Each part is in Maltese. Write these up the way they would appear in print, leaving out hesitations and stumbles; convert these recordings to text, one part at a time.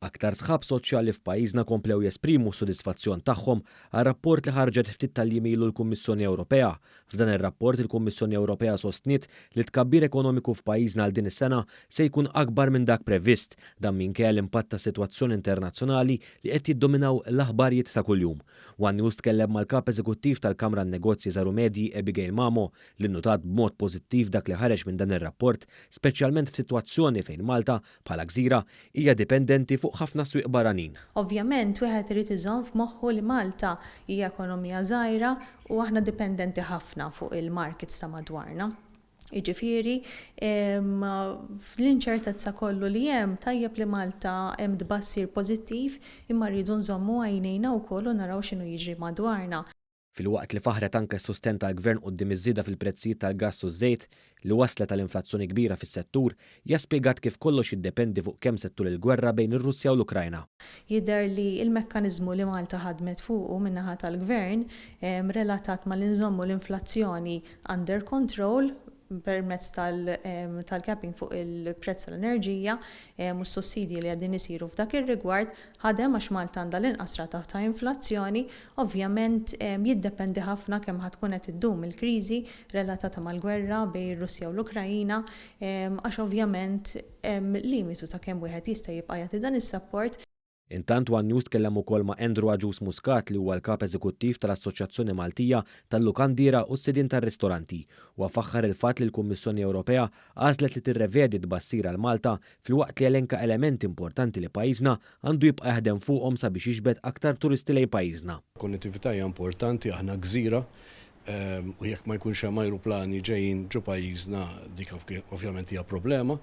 Aktar sħab soċjali f'pajjiżna komplew jesprimu s-sodisfazzjon tagħhom għal rapport li ħarġet ftit tal-jiem ilu l-Kummissjoni Ewropea. F'dan ir-rapport il-Kummissjoni Ewropea sostniet li tkabbir ekonomiku f'pajjiżna għal din is-sena se jkun akbar minn dak previst dan minkejja l-impatt ta' sitwazzjoni internazzjonali li qed jiddominaw l-aħbarijiet ta' kuljum. One News tkellem mal-kap eżekuttiv tal-Kamra n-Negozji Żaru Medji Abigail Mamo li nnotat b'mod pożittiv dak li ħareġ minn dan ir-rapport, speċjalment f'sitwazzjoni fejn Malta bħala gżira hija dipendenti fuq ħafna swieq barranin. Ovvjament wieħed irid iżomm f'moħħu li Malta hija ekonomija żgħira u aħna dipendenti ħafna fuq il-markets ta' madwarna. Jiġifieri fl-inċertezza kollu li hemm tajjeb li Malta hemm tbassir pożittiv imma rridu nżommu għajnejna wkoll u naraw x'inhu jiġri madwarna. Fil-waqt li faħret anke s-sustent tal-Gvern quddiem iż-żieda fil-prezzijiet tal-gass u żejt li waslet tal-inflazzjoni kbira fis-settur, hija spjegat kif kollox jiddependi fuq kemm settur il-gwerra bejn ir-Russja u l-Ukrajna. Jidher li l-mekkaniżmu li Malta ħadmet fuqu min-naħa tal-Gvern relatat mal-inżommu l-inflazzjoni under control permezz tal-capping fuq il-prezz tal-enerġija u s-sussidji li għaddin isiru f'dak ir-rigward ħadem għax Malta għandha l-inqas rata ta' inflazzjoni, ovvjament jiddependi ħafna kemm ħatkun qed iddum il-kriżi relatata mal-gwerra bejn ir-Russja u l-Ukrajna għax ovvjament limitu ta' kemm wieħed jista' jibqa' jagħti dan is-support. Intant One News tkellem ukoll ma' Andrew Aġus Muscat li huwa l-kap eżekuttiv tal-Assoċjazzjoni Maltija tal-Lukandira u s-sidin tar-ristoranti u faħħar il-fatt li l-Kummissjoni Ewropea għażlet li tirrevedi tbassir għal Malta filwaqt li elenka elementi importanti li pajjiżna għandu jibqa' jaħdem fuqhom sabiex jiġbed aktar turisti lejn pajjiżna. Konnettività hija importanti, aħna gżira u jekk ma jkunx hemm ajruplani ġejjin ġo pajjiżna dik ovvjament hija problema.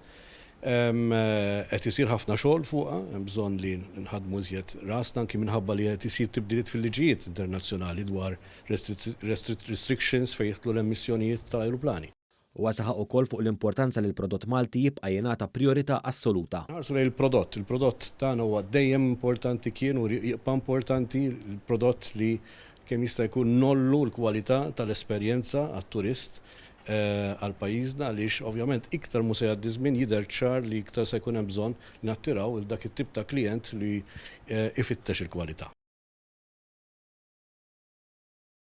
Qed isir ħafna xogħol fuqha, hemm bżonn li nħadmu iżjed rasna anki minħabba li qed isir tibdiliet fil-liġijiet internazzjonali dwar restrictions fejn jidħlu l-emissjonijiet tal-ajruplani. U saħaq ukoll fuq l-importanza li l-prodott Malti jibqa' jingħata priorità assoluta. Ħarsu lejn il-prodott tagħna huwa dejjem importanti kien u jibqa' importanti l-prodott li kemm jista' jkun nollu l-kwalità tal-esperjenza għat-turist għal pajjiżna għaliex ovvjament iktar mhu se jgħaddi żmien jidher ċar li iktar se jkun hemm bżonn nattiraw il dak it-tip ta' klijent li ifittex il-kwalità.